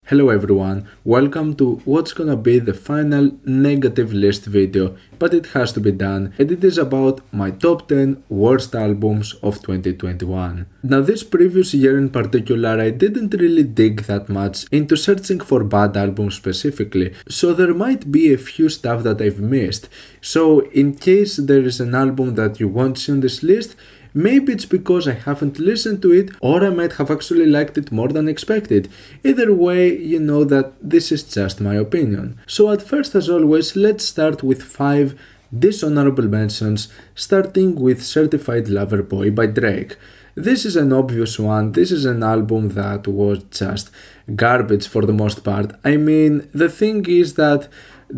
Hello everyone, welcome to what's gonna be the final negative list video, but it has to be done, and it is about my top 10 worst albums of 2021. Now this previous year in particular I didn't really dig that much into searching for bad albums specifically, so there might be a few stuff that I've missed. So in case there is an album that you won't see on this list, maybe it's because I haven't listened to it, or I might have actually liked it more than expected. Either way, you know that this is just my opinion. So at first, as always, let's start with 5 dishonorable mentions, starting with Certified Lover Boy by Drake. This is an obvious one. This is an album that was just garbage for the most part. I mean, the thing is that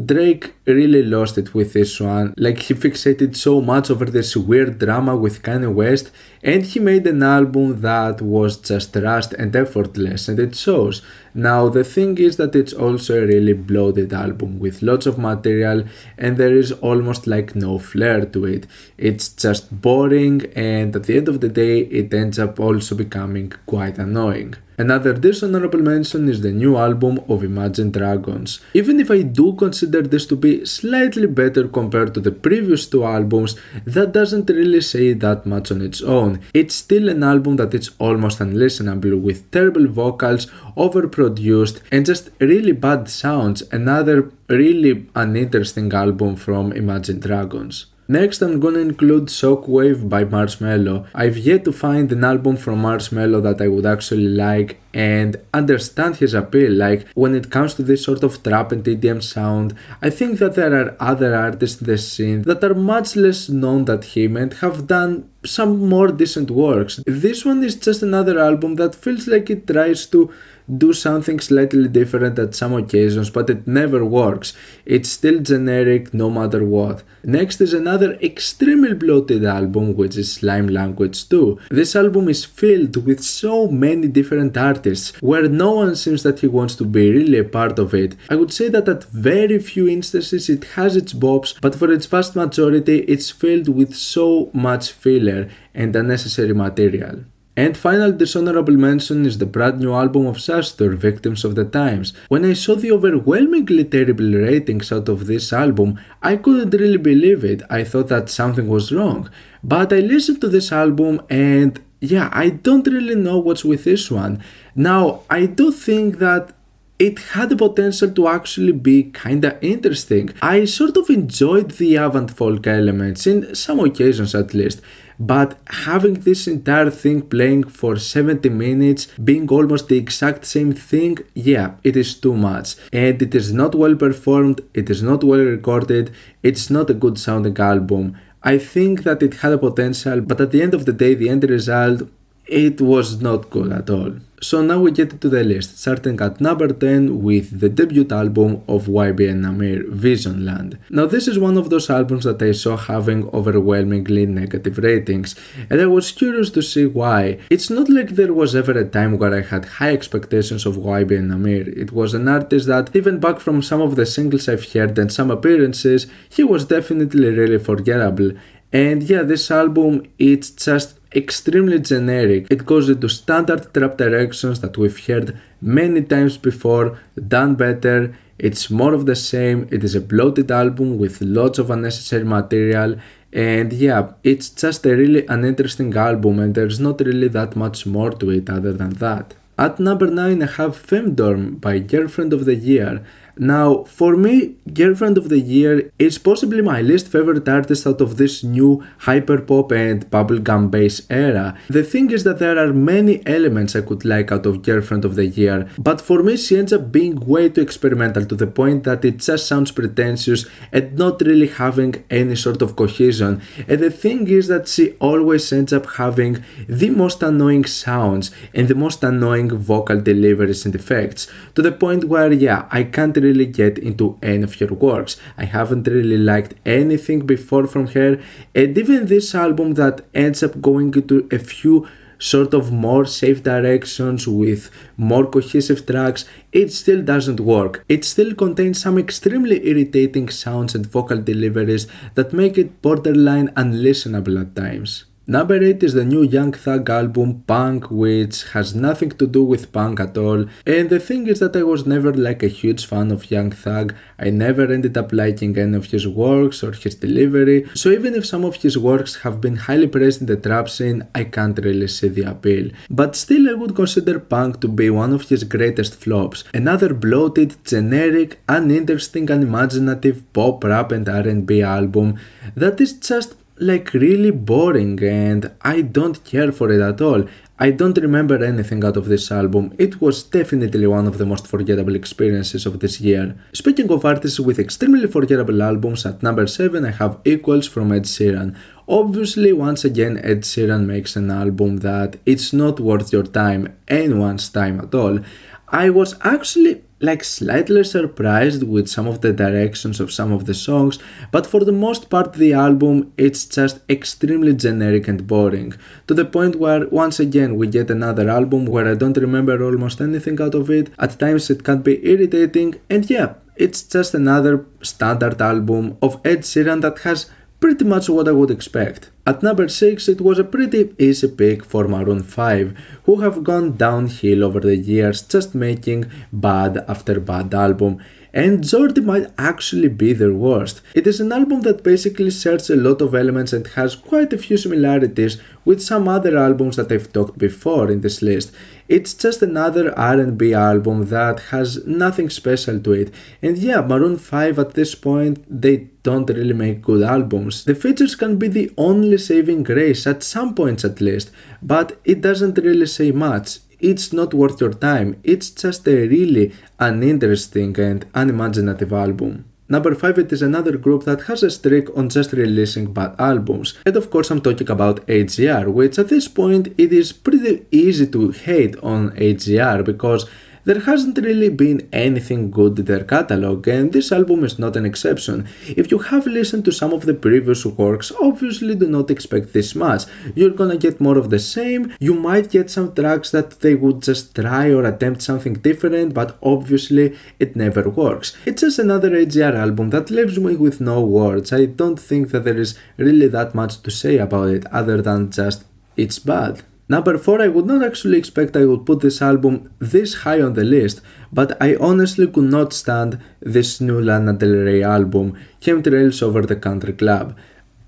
Drake really lost it with this one, like he fixated so much over this weird drama with Kanye West, and he made an album that was just rushed and effortless, and it shows. Now the thing is that it's also a really bloated album with lots of material, and there is almost like no flair to it. It's just boring, and at the end of the day it ends up also becoming quite annoying. Another dishonorable mention is the new album of Imagine Dragons. Even if I do consider this to be slightly better compared to the previous 2 albums, that doesn't really say that much on its own. It's still an album that is almost unlistenable with terrible vocals, overproduced, and just really bad sounds. Another really uninteresting album from Imagine Dragons. Next I'm gonna include Shockwave by Marshmello. I've yet to find an album from Marshmello that I would actually like and understand his appeal. Like when it comes to this sort of trap and EDM sound, I think that there are other artists in the scene that are much less known than him and have done some more decent works. This one is just another album that feels like it tries to do something slightly different at some occasions, but it never works. It's still generic no matter what. Next is another extremely bloated album, which is Slime Language 2. This album is filled with so many different artists, where no one seems that he wants to be really a part of it. I would say that at very few instances it has its bops, but for its vast majority it's filled with so much filler and unnecessary material. And final dishonorable mention is the brand new album of Shastor, Victims of the Times. When I saw the overwhelmingly terrible ratings out of this album, I couldn't really believe it. I thought that something was wrong. But I listened to this album and yeah, I don't really know what's with this one. Now, I do think that it had the potential to actually be kinda interesting. I sort of enjoyed the avant folk elements, in some occasions at least, but having this entire thing playing for 70 minutes, being almost the exact same thing, yeah, it is too much. And it is not well performed, it is not well recorded, it's not a good sounding album. I think that it had a potential, but at the end of the day, the end result, it was not good at all. So now we get to the list, starting at number 10 with the debut album of YB and Amir, Visionland. Now this is one of those albums that I saw having overwhelmingly negative ratings, and I was curious to see why. It's not like there was ever a time where I had high expectations of YB and Amir. It was an artist that, even back from some of the singles I've heard and some appearances, he was definitely really forgettable. And yeah, this album, it's just extremely generic. It goes into standard trap directions that we've heard many times before, done better. It's more of the same. It is a bloated album with lots of unnecessary material, and yeah, it's just a really uninteresting album, and there's not really that much more to it other than that. At number 9 I have Femdorm by Girlfriend of the Year. Now, for me, Girlfriend of the Year is possibly my least favorite artist out of this new hyperpop and bubblegum bass era. The thing is that there are many elements I could like out of Girlfriend of the Year, but for me she ends up being way too experimental to the point that it just sounds pretentious and not really having any sort of cohesion. And the thing is that she always ends up having the most annoying sounds and the most annoying vocal deliveries and effects, to the point where yeah, I can't really get into any of her works. I haven't really liked anything before from her, and even this album that ends up going into a few sort of more safe directions with more cohesive tracks, it still doesn't work. It still contains some extremely irritating sounds and vocal deliveries that make it borderline unlistenable at times. Number 8 is the new Young Thug album Punk, which has nothing to do with punk at all, and the thing is that I was never like a huge fan of Young Thug. I never ended up liking any of his works or his delivery, so even if some of his works have been highly praised in the trap scene, I can't really see the appeal. But still I would consider Punk to be one of his greatest flops, another bloated, generic, uninteresting, unimaginative pop, rap and R&B album that is just like really boring and I don't care for it at all. I don't remember anything out of this album. It was definitely one of the most forgettable experiences of this year. Speaking of artists with extremely forgettable albums, at number 7 I have Equals from Ed Sheeran. Obviously, once again, Ed Sheeran makes an album that it's not worth your time, anyone's time at all. I was actually like slightly surprised with some of the directions of some of the songs, but for the most part the album it's just extremely generic and boring, to the point where once again we get another album where I don't remember almost anything out of it. At times it can be irritating, and yeah, it's just another standard album of Ed Sheeran that has pretty much what I would expect. At number 6 it was a pretty easy pick for Maroon 5, who have gone downhill over the years just making bad after bad album, and JORDI might actually be their worst. It is an album that basically shares a lot of elements and has quite a few similarities with some other albums that I've talked before in this list. It's just another R&B album that has nothing special to it, and yeah, Maroon 5 at this point, they don't really make good albums. The features can be the only saving grace at some points at least, but it doesn't really say much. It's not worth your time. It's just a really uninteresting and unimaginative album. Number 5, it is another group that has a streak on just releasing bad albums. And of course I'm talking about AGR, which at this point it is pretty easy to hate on AGR because there hasn't really been anything good in their catalog, and this album is not an exception. If you have listened to some of the previous works, obviously do not expect this much. You're gonna get more of the same. You might get some tracks that they would just try or attempt something different, but obviously it never works. It's just another AGR album that leaves me with no words. I don't think that there is really that much to say about it other than just it's bad. Number 4, I would not actually expect I would put this album this high on the list, but I honestly could not stand this new Lana Del Rey album, Chemtrails Over the Country Club.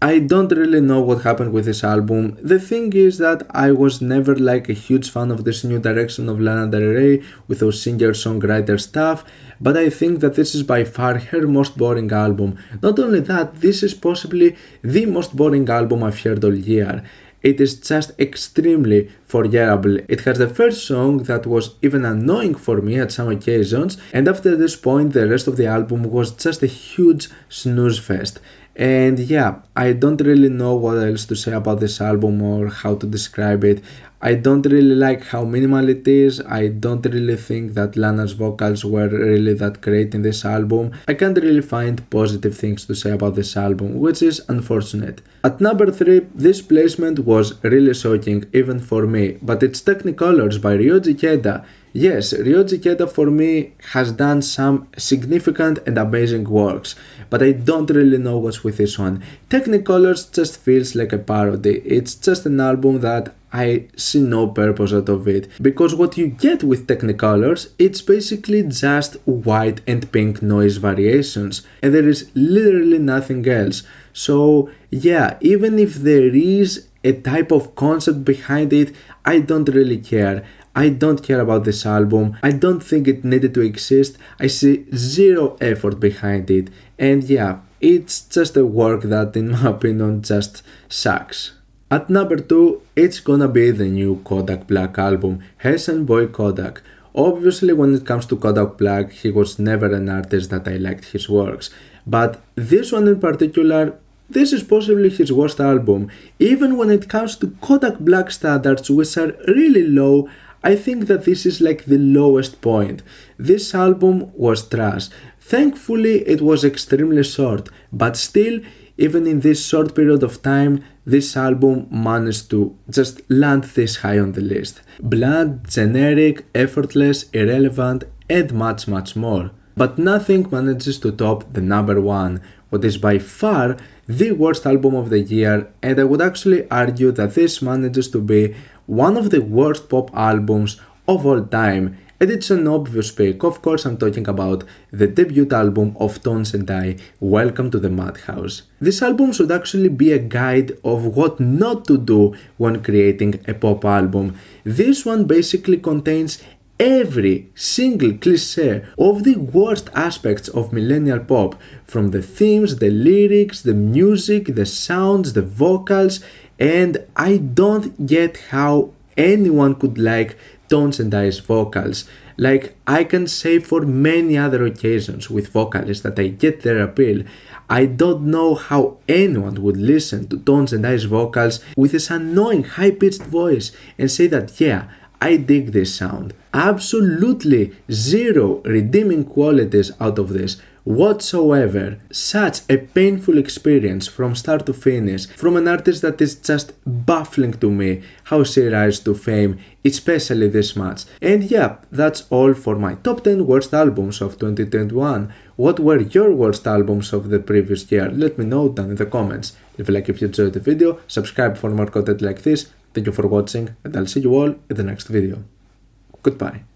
I don't really know what happened with this album. The thing is that I was never like a huge fan of this new direction of Lana Del Rey with those singer-songwriter stuff, but I think that this is by far her most boring album. Not only that, this is possibly the most boring album I've heard all year. It is just extremely forgettable. It has the first song that was even annoying for me at some occasions, and after this point the rest of the album was just a huge snooze fest. And yeah, I don't really know what else to say about this album or how to describe it. I don't really like how minimal it is. I don't really think that Lana's vocals were really that great in this album. I can't really find positive things to say about this album, which is unfortunate. At number 3, this placement was really shocking even for me, but it's Technicolors by Ryoji Ikeda. Yes, Ryoji Ikeda for me has done some significant and amazing works, but I don't really know what's with this one. Technicolors just feels like a parody. It's just an album that I see no purpose out of it, because what you get with Technicolors, it's basically just white and pink noise variations, and there is literally nothing else. So yeah, even if there is a type of concept behind it, I don't really care. I don't care about this album. I don't think it needed to exist. I see zero effort behind it, and yeah, it's just a work that in my opinion just sucks. At number 2, it's gonna be the new Kodak Black album, Haitian boy Kodak. Obviously when it comes to Kodak Black, he was never an artist that I liked his works, but this one in particular, this is possibly his worst album. Even when it comes to Kodak Black standards, which are really low, I think that this is like the lowest point. This album was trash. Thankfully it was extremely short, but still, even in this short period of time, this album managed to just land this high on the list. Bland, generic, effortless, irrelevant, and much more. But nothing manages to top the number 1, what is by far the worst album of the year, and I would actually argue that this manages to be one of the worst pop albums of all time. And it's an obvious pick. Of course, I'm talking about the debut album of Tones and I, Welcome to the Madhouse. This album should actually be a guide of what not to do when creating a pop album. This one basically contains every single cliché of the worst aspects of millennial pop, from the themes, the lyrics, the music, the sounds, the vocals, and I don't get how anyone could like Tones and I's vocals. Like I can say for many other occasions with vocalists that I get their appeal, I don't know how anyone would listen to Tones and I's vocals with this annoying high-pitched voice and say that yeah, I dig this sound. Absolutely zero redeeming qualities out of this whatsoever. Such a painful experience from start to finish from an artist that is just baffling to me how she rise to fame, especially this much. And yeah, that's all for my top 10 worst albums of 2021. What were your worst albums of the previous year? Let me know down in the comments. Leave a like if you enjoyed the video, subscribe for more content like this. Thank you for watching, and I'll see you all in the next video. Goodbye.